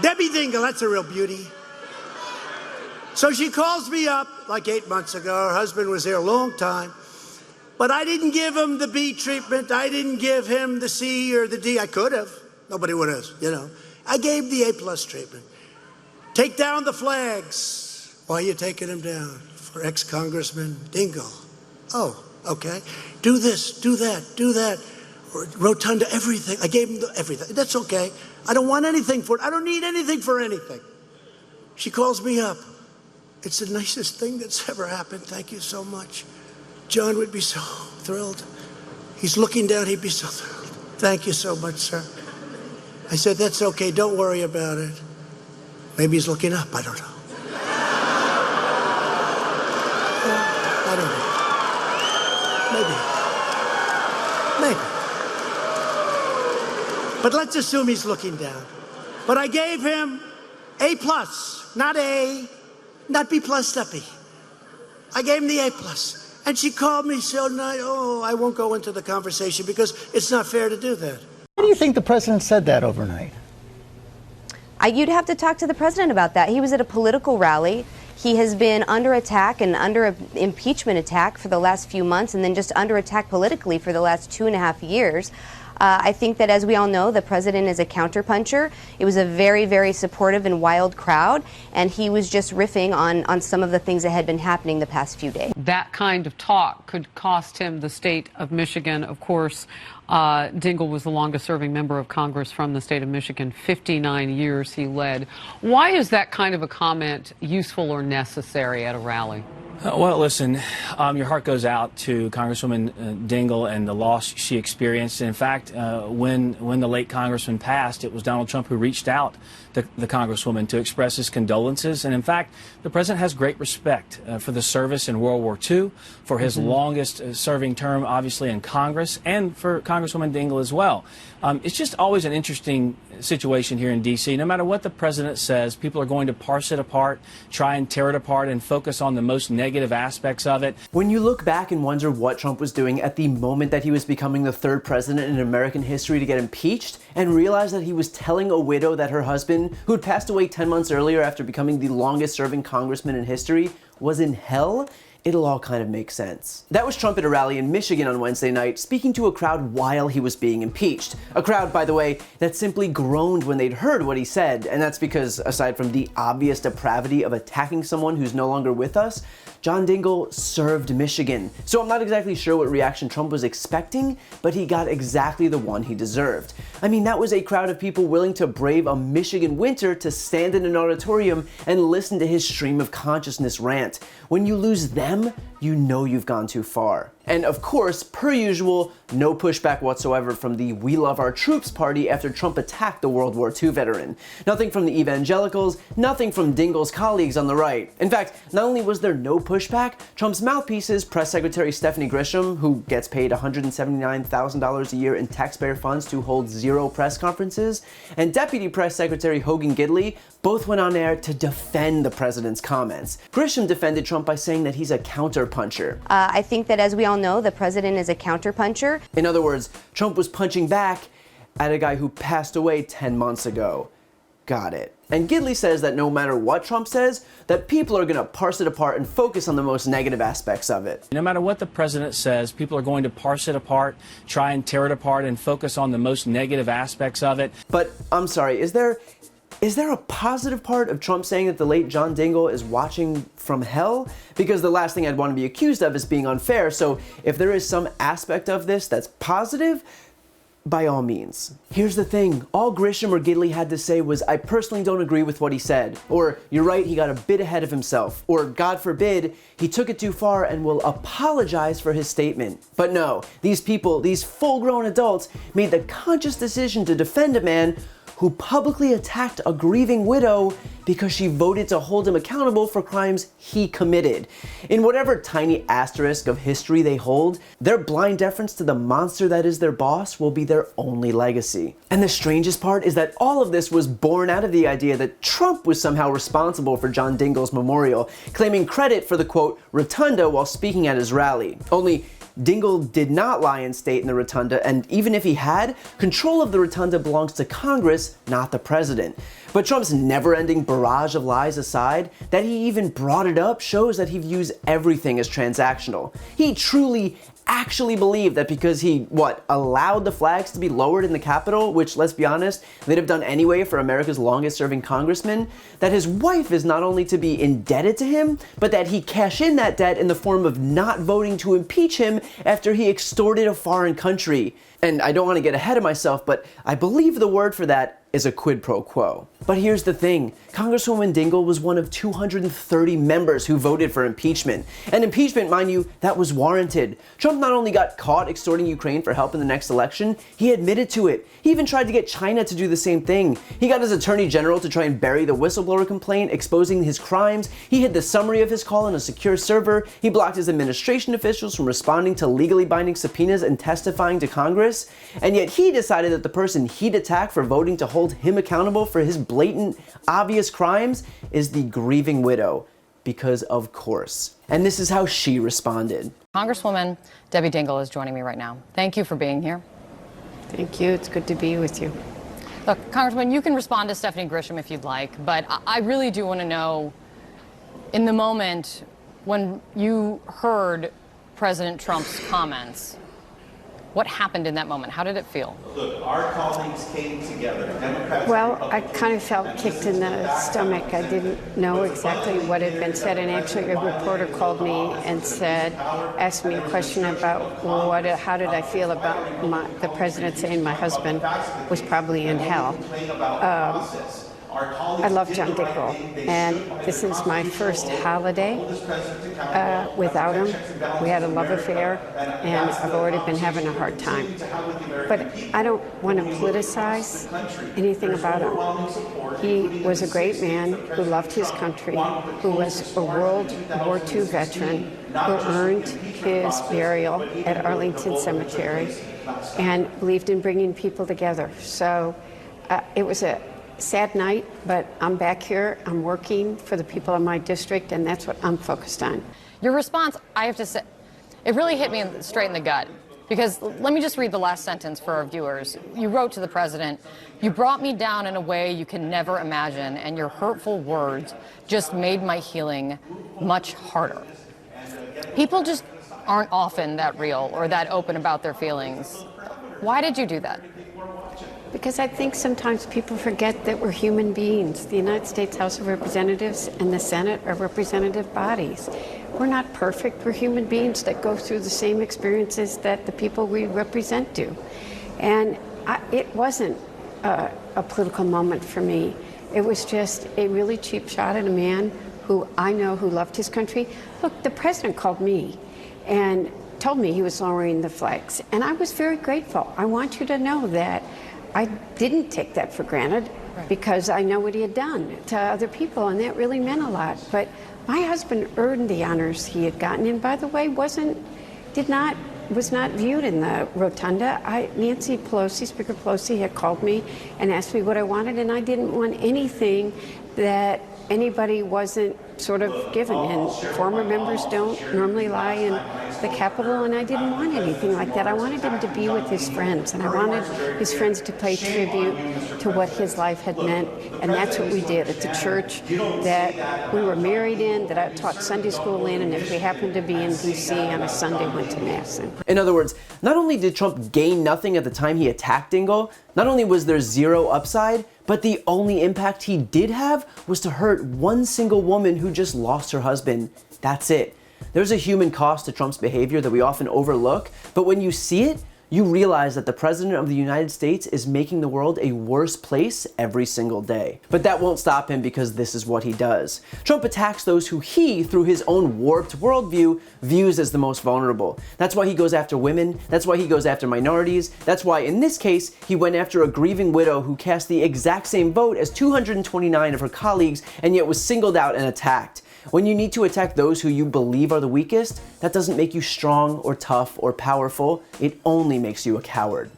Debbie Dingle, that's a real beauty. So she calls me up like 8 months ago. Her husband was there a long time. But I didn't give him the B treatment. I didn't give him the C or the D. I could have. Nobody would have, you know. I gave the A+ treatment. Take down the flags. Why are you taking them down? For ex-congressman Dingle. Oh, okay. Do this, do that, do that. Rotunda, everything. I gave him everything. That's okay. I don't want anything for it. I don't need anything for anything. She calls me up. It's the nicest thing that's ever happened. Thank you so much. John would be so thrilled. He's looking down. He'd be so thrilled. Thank you so much, sir. I said, that's okay. Don't worry about it. Maybe he's looking up. I don't know. I don't know. Maybe. But let's assume he's looking down. But I gave him A+, not A, not B+, not B. I gave him the A+. And she called me so nice. Oh, I won't go into the conversation because it's not fair to do that. Why do you think the president said that overnight? You'd have to talk to the president about that. He was at a political rally. He has been under attack and under an impeachment attack for the last few months, and then just under attack politically for the last 2.5 years. I think that, as we all know, the president is a counterpuncher. It was a very, very supportive and wild crowd, and he was just riffing on some of the things that had been happening the past few days. That kind of talk could cost him the state of Michigan. Of course, Dingle was the longest-serving member of Congress from the state of Michigan. 59 years he led. Why is that kind of a comment useful or necessary at a rally? Well, listen, your heart goes out to Congresswoman Dingle and the loss she experienced. In fact, when the late congressman passed, it was Donald Trump who reached out to the congresswoman to express his condolences. And in fact, the president has great respect for the service in World War II, for his longest serving term, obviously, in Congress, and for Congresswoman Dingle as well. It's just always an interesting situation here in D.C. No matter what the president says, people are going to parse it apart, try and tear it apart, and focus on the most negative aspects of it. When you look back and wonder what Trump was doing at the moment that he was becoming the third president in American history to get impeached, and realize that he was telling a widow that her husband, who had passed away 10 months earlier after becoming the longest serving congressman in history, was in hell, it'll all kind of make sense. That was Trump at a rally in Michigan on Wednesday night, speaking to a crowd while he was being impeached. A crowd, by the way, that simply groaned when they'd heard what he said, and that's because, aside from the obvious depravity of attacking someone who's no longer with us, John Dingle served Michigan. So I'm not exactly sure what reaction Trump was expecting, but he got exactly the one he deserved. I mean, that was a crowd of people willing to brave a Michigan winter to stand in an auditorium and listen to his stream of consciousness rant. When you lose them, you know you've gone too far. And of course, per usual, no pushback whatsoever from the We Love Our Troops party after Trump attacked the World War II veteran. Nothing from the evangelicals, nothing from Dingle's colleagues on the right. In fact, not only was there no pushback, Trump's mouthpieces, Press Secretary Stephanie Grisham, who gets paid $179,000 a year in taxpayer funds to hold 0 press conferences, and Deputy Press Secretary Hogan Gidley, both went on air to defend the president's comments. Grisham defended Trump by saying that he's a counterpuncher. I think that, as we all know, the president is a counterpuncher. In other words, Trump was punching back at a guy who passed away 10 months ago. Got it. And Gidley says that no matter what Trump says, that people are going to parse it apart and focus on the most negative aspects of it. No matter what the president says, people are going to parse it apart, try and tear it apart, and focus on the most negative aspects of it. But I'm sorry, is there a positive part of Trump saying that the late John Dingle is watching from hell? Because the last thing I'd want to be accused of is being unfair, so if there is some aspect of this that's positive, by all means. Here's the thing, all Grisham or Gidley had to say was, I personally don't agree with what he said, or you're right, he got a bit ahead of himself, or God forbid, he took it too far and will apologize for his statement. But no, these people, these full-grown adults, made the conscious decision to defend a man who publicly attacked a grieving widow because she voted to hold him accountable for crimes he committed. In whatever tiny asterisk of history they hold, their blind deference to the monster that is their boss will be their only legacy. And the strangest part is that all of this was born out of the idea that Trump was somehow responsible for John Dingle's memorial, claiming credit for the, quote, rotunda while speaking at his rally. Only Dingell did not lie in state in the rotunda, and even if he had, control of the rotunda belongs to Congress, not the president. But Trump's never-ending barrage of lies aside, that he even brought it up shows that he views everything as transactional. He truly actually believed that because he, allowed the flags to be lowered in the Capitol, which, let's be honest, they'd have done anyway for America's longest-serving congressman, that his wife is not only to be indebted to him, but that he cash in that debt in the form of not voting to impeach him after he extorted a foreign country. And I don't want to get ahead of myself, but I believe the word for that is a quid pro quo. But here's the thing, Congresswoman Dingell was one of 230 members who voted for impeachment. And impeachment, mind you, that was warranted. Trump not only got caught extorting Ukraine for help in the next election, he admitted to it. He even tried to get China to do the same thing. He got his attorney general to try and bury the whistleblower complaint, exposing his crimes. He hid the summary of his call on a secure server. He blocked his administration officials from responding to legally binding subpoenas and testifying to Congress. And yet he decided that the person he'd attack for voting to hold him accountable for his blatant, obvious crimes is the grieving widow, because of course. And this is how she responded. Congresswoman Debbie Dingell is joining me right now. Thank you for being here. Thank you. It's good to be with you. Look, Congresswoman, you can respond to Stephanie Grisham if you'd like, but I really do want to know, in the moment when you heard President Trump's comments, what happened in that moment? How did it feel? Look, our colleagues came together. Democrats. Well, I kind of felt kicked in the stomach. I didn't know exactly what had been said, and actually a reporter called me and asked me a question about how did I feel about the president saying my husband was probably in hell. I love John Dingell, and this is my first holiday without him. We had a love affair, and I've already been having a hard time. But I don't want to politicize anything about him. He was a great man who loved his country, who was a World War II veteran, who earned his burial at Arlington Cemetery, and believed in bringing people together. So it was a sad night, but I'm back here. I'm working for the people in my district, and that's what I'm focused on. Your response, I have to say, it really hit me straight in the gut. Because let me just read the last sentence for our viewers. You wrote to the president, "You brought me down in a way you can never imagine, and your hurtful words just made my healing much harder." People just aren't often that real or that open about their feelings. Why did you do that? Because I think sometimes people forget that we're human beings. The United States House of Representatives and the Senate are representative bodies. We're not perfect. We're human beings that go through the same experiences that the people we represent do. And it wasn't a political moment for me. It was just a really cheap shot at a man who I know who loved his country. Look, the president called me and told me he was lowering the flags, and I was very grateful. I want you to know that I didn't take that for granted, because I know what he had done to other people, and that really meant a lot. But my husband earned the honors he had gotten, and by the way, was not viewed in the rotunda. Nancy Pelosi, Speaker Pelosi, had called me and asked me what I wanted, and I didn't want anything that anybody wasn't sort of given, and former members don't normally lie in the Capitol, and I didn't want anything like that. I wanted him to be with his friends, and I wanted his friends to pay tribute to what his life had meant, and that's what we did at the church that we were married in, that I taught Sunday school in, and if we happened to be in D.C. on a Sunday, went to Mass in. In other words, not only did Trump gain nothing at the time he attacked Dingell, not only was there zero upside, but the only impact he did have was to hurt one single woman who just lost her husband. That's it. There's a human cost to Trump's behavior that we often overlook, but when you see it, you realize that the President of the United States is making the world a worse place every single day. But that won't stop him, because this is what he does. Trump attacks those who he, through his own warped worldview, views as the most vulnerable. That's why he goes after women. That's why he goes after minorities. That's why, in this case, he went after a grieving widow who cast the exact same vote as 229 of her colleagues and yet was singled out and attacked. When you need to attack those who you believe are the weakest, that doesn't make you strong or tough or powerful. It only makes you a coward.